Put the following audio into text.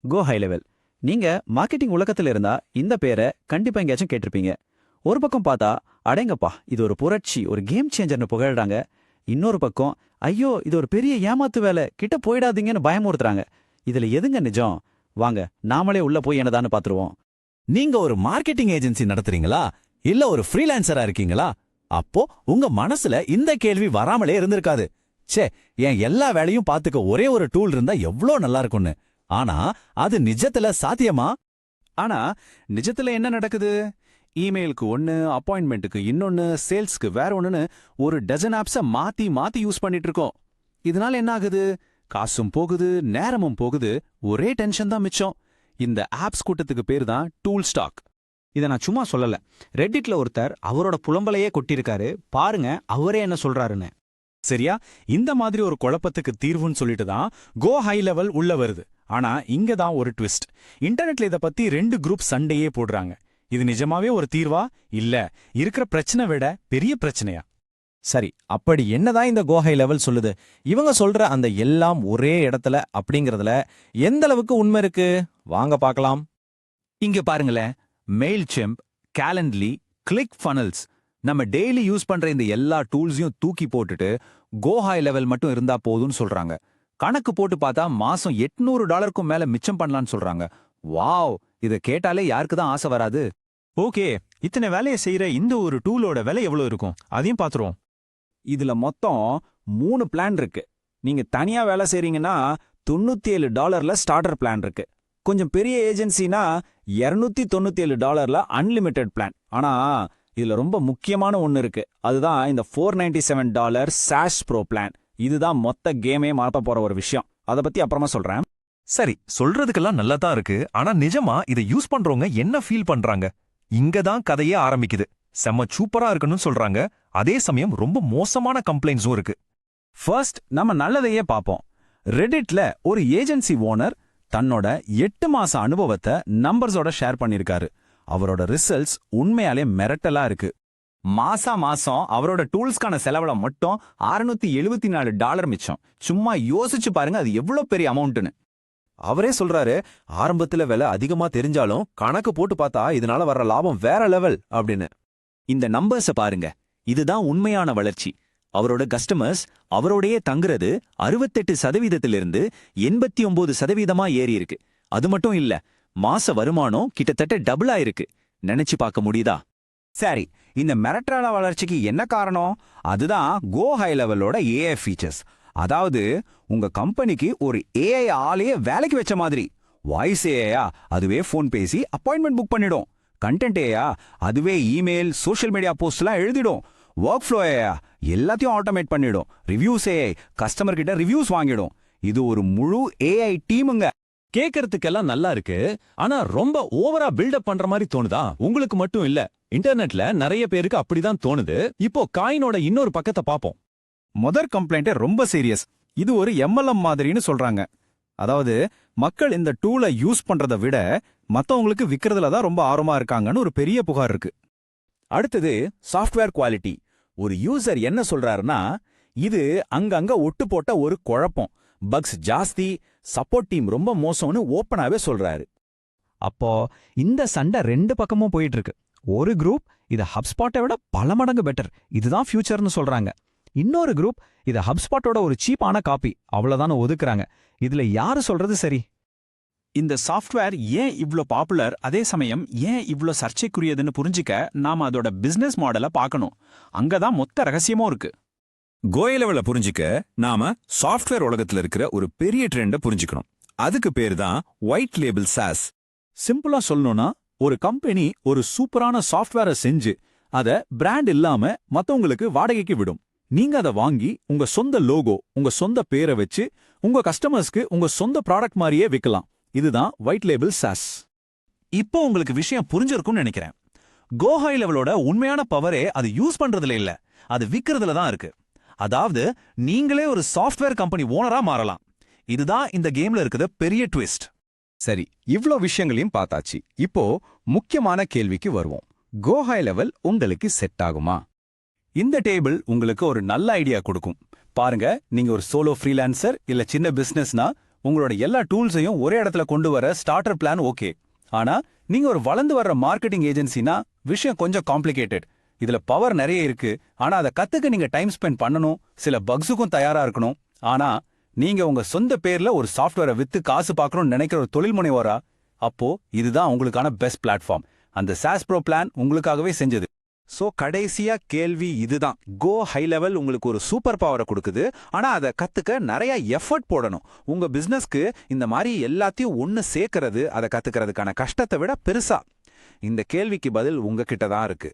கோ high level. நீங்க marketing உலகத்துல இருந்தா இந்த பேரை கண்டிப்பா எங்கேயாச்சும் கேட்டிருப்பீங்க. ஒரு பக்கம் பார்த்தா அடேங்கப்பா இது ஒரு புரட்சி, ஒரு கேம் சேஞ்சர்னு புகழ்றாங்க. இன்னொரு பக்கம் ஐயோ இது ஒரு பெரிய ஏமாத்து வேலை, கிட்ட போயிடாதீங்கன்னு பயமுறுத்துறாங்க. இதுல எதுங்க நிஜம்? வாங்க நாமளே உள்ள போய் என்னதான்னு பாத்துருவோம். நீங்க ஒரு மார்க்கெட்டிங் ஏஜென்சி நடத்துறீங்களா இல்ல ஒரு ஃப்ரீலான்சரா இருக்கீங்களா? அப்போ உங்க மனசுல இந்த கேள்வி வராமலே இருந்திருக்காது. ச்சே, என் எல்லா வேலையும் பாத்துக்க ஒரே ஒரு டூல் இருந்தா எவ்ளோ நல்லா இருக்கும்னு. ஆனா அது நிஜத்துல சாத்தியமா? ஆனா நிஜத்துல என்ன நடக்குது? இமெயிலுக்கு ஒன்னு, அப்பாயின்மெண்ட்டுக்கு இன்னொன்னு, சேல்ஸ்க்கு வேற ஒண்ணுன்னு ஒரு டஜன் ஆப்ஸ மாத்தி மாத்தி யூஸ் பண்ணிட்டு இருக்கோம். இதனால என்ன ஆகுது? காசும் போகுது, நேரமும் போகுது, ஒரே டென்ஷன் தான் மிச்சம். இந்த ஆப்ஸ் கூட்டத்துக்கு பேர் தான் டூல் ஸ்டாக். இதை நான் சும்மா சொல்லல. ரெட்டிட்ல ஒருத்தர் அவரோட புலம்பலையே கொட்டியிருக்காரு. பாருங்க அவரே என்ன சொல்றாருன்னு. சரியா? இந்த மாதிரி ஒரு குழப்பத்துக்கு தீர்வுன்னு சொல்லிட்டு தான் கோ ஹை லெவல் உள்ள வருது. ஆனா இங்க தான் ஒரு ட்விஸ்ட். இன்டர்நெட்ல இத பத்தி 2 குரூப் சண்டையே போடுறாங்க. இது நிஜமாவே ஒரு தீர்வா இல்ல இருக்கிற பிரச்சனை விட பெரிய பிரச்சனையா? சரி, அப்படி என்னதான் இந்த கோஹை லெவல் சொல்லுது? இவங்க சொல்ற அந்த எல்லாம் ஒரே இடத்துல அப்படிங்கறதுல எந்த அளவுக்கு உண்மை இருக்கு? வாங்க பார்க்கலாம். இங்க பாருங்களேன், மெயில்சிம்ப், காலண்ட்லி, கிளிக் ஃபனல்ஸ், நம்ம டெய்லி யூஸ் பண்ற இந்த எல்லா டூல்ஸையும் தூக்கி போட்டுட்டு கோ ஹை லெவல் மட்டும் இருந்தா போதும்னு சொல்றாங்க. கணக்கு போட்டு பார்த்தா மாசம் $800 மேல மிச்சம் பண்ணலாம்னு சொல்றாங்க. வாவ், இத கேட்டாலே யாருக்கு தான் ஆசை வராது? ஓகே, இத்தனை வேலையை செய்யற இந்த ஒரு டூலோட விலை எவ்வளவு இருக்கும் அதையும் பாத்துருவோம். இதுல மொத்தம் 3 பிளான் இருக்கு. நீங்க தனியா வேலை செய்றீங்கன்னா $97 ஸ்டார்டர் பிளான் இருக்கு. கொஞ்சம் பெரிய ஏஜென்சினா $297 அன்லிமிட்டெட் பிளான். ஆனா இதுல ரொம்ப முக்கியமான ஒன்னு இருக்கு. அதுதான் இந்த $497 சாஷ் ப்ரோ பிளான். இதுதான் மொத்த கேமே மாத்த போற ஒரு விஷயம். அத பத்தி அப்புறமா சொல்றேன். சரி, சொல்றதுக்கெல்லாம் நல்லா தான் இருக்கு. ஆனா நிஜமா இதை யூஸ் பண்றவங்க என்ன ஃபீல் பண்றாங்க? இங்க தான் கதையே ஆரம்பிக்குது. செம்ம சூப்பரா இருக்குன்னு சொல்றாங்க, அதே சமயம் ரொம்ப மோசமான கம்ப்ளைண்ட்ஸும் இருக்கு. ஃபர்ஸ்ட் நம்ம நல்லதையே பார்ப்போம். ரெடிட்ல ஒரு ஏஜென்சி ஓனர் தன்னோட 8 மாச அனுபவத்தை நம்பர்ஸோட ஷேர் பண்ணிருக்காரு. அவரோட ரிசல்ட்ஸ் உண்மையாலே மிரட்டலா இருக்கு. மாசம் அவரோட டூல்ஸ்க்கான செலவுல மட்டும் $674 மிச்சம். சும்மா யோசிச்சு பாருங்க அது எவ்வளவு பெரிய அமௌண்ட்னு. அவரே சொல்றாரு, ஆரம்பத்துல விலை அதிகமா தெரிஞ்சாலும் கணக்கு போட்டு பார்த்தா இதனால வர்ற லாபம் வேற லெவல் அப்படின்னு. இந்த நம்பர்ஸ பாருங்க, இதுதான் உண்மையான வளர்ச்சி. அவரோட கஸ்டமர்ஸ் அவரோடையே தங்குறது 68%லிருந்து 89%-ஆ ஏறி இருக்கு. அது மட்டும் இல்ல, மாச வருமானம் கிட்டத்தட்ட டபுள் ஆயிருக்கு. நினைச்சு பார்க்க முடியுதா? சரி, இந்த மிரட்டலான வளர்ச்சிக்கு என்ன காரணம்? அதுதான் கோ ஹை லெவலோட ஏஐ ஃபீச்சர்ஸ். அதாவது உங்க கம்பெனிக்கு ஒரு ஏஐ ஆளையே வேலைக்கு வச்ச மாதிரி. வாய்ஸ் ஏஐயா அதுவே ஃபோன் பேசி அப்பாயின்மெண்ட் புக் பண்ணிடும். கண்டென்ட் ஏஐயா அதுவே இமெயில், சோஷியல் மீடியா போஸ்ட்லாம் எழுதிடும். ஒர்க் ஃப்ளோ ஏஐயா எல்லாத்தையும் ஆட்டோமேட் பண்ணிடும். ரிவ்யூஸ் ஏஐ கஸ்டமர் கிட்ட ரிவ்யூஸ் வாங்கிடும். இது ஒரு முழு ஏஐ டீமுங்க. கேட்கறதுக்கெல்லாம் நல்லா இருக்கு, ஆனா ரொம்ப ஓவரா பில்டப் பண்ற மாதிரி தோணுதா? உங்களுக்கு மட்டும் இல்ல, இன்டர்நெட்ல நிறைய பேருக்கு அப்படிதான் தோணுது. இப்போ காயினோட இன்னொரு பக்கத்தை பாப்போம். முதற் கம்ப்ளைண்ட் ரொம்ப சீரியஸ். இது ஒரு எம்எல்எம் மாதிரின்னு சொல்றாங்க. அதாவது மக்கள் இந்த டூலை யூஸ் பண்றதை விட மத்தவங்களுக்கு விக்கிறதுல தான் ரொம்ப ஆர்வமா இருக்காங்கன்னு ஒரு பெரிய புகார் இருக்கு. அடுத்தது சாஃப்ட்வேர் குவாலிட்டி. ஒரு யூசர் என்ன சொல்றாருன்னா, இது அங்கங்க ஒட்டு போட்ட ஒரு குழப்பம், பக்ஸ் ஜாஸ்தி, சப்போர்ட் டீம் ரொம்ப மோசம்னு ஓப்பனாவே சொல்றாரு. அப்போ இந்த சண்டை 2 பக்கமும் போயிட்டு இருக்கு. ஒரு குரூப் இத ஹப்ஸ்பாட்டை விட பல மடங்கு பெட்டர், இதுதான் ஃபியூச்சர்னு சொல்றாங்க. இன்னொரு குரூப் இத ஹப்ஸ்பாட்டோட ஒரு சீப்பான காப்பி, அவ்வளவுதான் ஒதுக்குறாங்க. இதுல யாரு சொல்றது சரி? இந்த சாஃப்ட்வேர் ஏன் இவ்ளோ பாப்புலர், அதே சமயம் ஏன் இவ்ளோ சர்ச்சைக்குரியதுன்னு புரிஞ்சிக்க நாம அதோட பிசினஸ் மாடலை பார்க்கணும். அங்கதான் மொத்த ரகசியமும் இருக்கு. கோஹை லெவலை புரிஞ்சிக்க நாம சாஃப்ட்வேர் உலகத்துல இருக்கிற ஒரு பெரிய ட்ரெண்டை புரிஞ்சுக்கணும். அதுக்கு பேரு தான் ஒயிட் லேபிள் சாஸ். சிம்பிளா சொல்லணும்னா, ஒரு கம்பெனி ஒரு சூப்பரான சாஃப்ட்வேரை செஞ்சு அத பிராண்ட் இல்லாம மத்தவங்களுக்கு வாடகைக்கு விடும். நீங்க அதை வாங்கி உங்க சொந்த லோகோ, உங்க சொந்த பேரை வச்சு உங்க கஸ்டமர்ஸ்க்கு உங்க சொந்த ப்ராடக்ட் மாதிரியே விற்கலாம். இதுதான் ஒயிட் லேபிள் சாஸ். இப்போ உங்களுக்கு விஷயம் புரிஞ்சிருக்கும்னு நினைக்கிறேன். கோ ஹை லெவலோட உண்மையான பவரே அது யூஸ் பண்றதுல இல்ல, அது விக்கிறதுல தான் இருக்கு. அதாவது நீங்களே ஒரு சாஃப்ட்வேர் கம்பெனி ஓனரா மாறலாம். இதுதான் இந்த கேம்ல இருக்கிற பெரிய ட்விஸ்ட். சரி, இவ்ளோ விஷயங்களையும் பார்த்தாச்சு. இப்போ முக்கியமான கேள்விக்கு வருவோம். கோ ஹை லெவல் உங்களுக்கு செட் ஆகுமா? இந்த டேபிள் உங்களுக்கு ஒரு நல்ல ஐடியா கொடுக்கும். பாருங்க, நீங்க ஒரு சோலோ ஃப்ரீலான்சர் இல்ல சின்ன பிசினஸ்னா உங்களோட எல்லா டூல்ஸையும் ஒரே இடத்துல கொண்டு வர ஸ்டார்டர் பிளான் ஓகே. ஆனா நீங்க ஒரு வளர்ந்து வர்ற மார்க்கெட்டிங் ஏஜென்சினா விஷயம் கொஞ்சம் காம்ப்ளிகேட்டட். இதுல பவர் நிறைய இருக்கு. ஆனா அதை கத்துக்க நீங்க டைம் ஸ்பெண்ட் பண்ணணும், சில பக்ஸுக்கும் தயாரா இருக்கணும். ஆனா நீங்க உங்க சொந்த பேர்ல ஒரு சாஃப்ட்வேரை வித்து காசு பார்க்கணும்னு நினைக்கிற ஒரு தொழில் முனைவோரா, அப்போ இதுதான் உங்களுக்கான பெஸ்ட் பிளாட்ஃபார்ம். அந்த SaaS Pro பிளான் உங்களுக்காகவே செஞ்சது. சோ கடைசியா கேள்வி இதுதான். கோ ஹை லெவல் உங்களுக்கு ஒரு சூப்பர் பவரை கொடுக்குது, ஆனா அதை கத்துக்க நிறைய எஃபர்ட் போடணும். உங்க பிசினஸ்க்கு இந்த மாதிரி எல்லாத்தையும் ஒன்னு சேர்க்கறது, அதை கத்துக்கிறதுக்கான கஷ்டத்தை விட பெருசா. இந்த கேள்விக்கு பதில் உங்ககிட்ட தான் இருக்கு.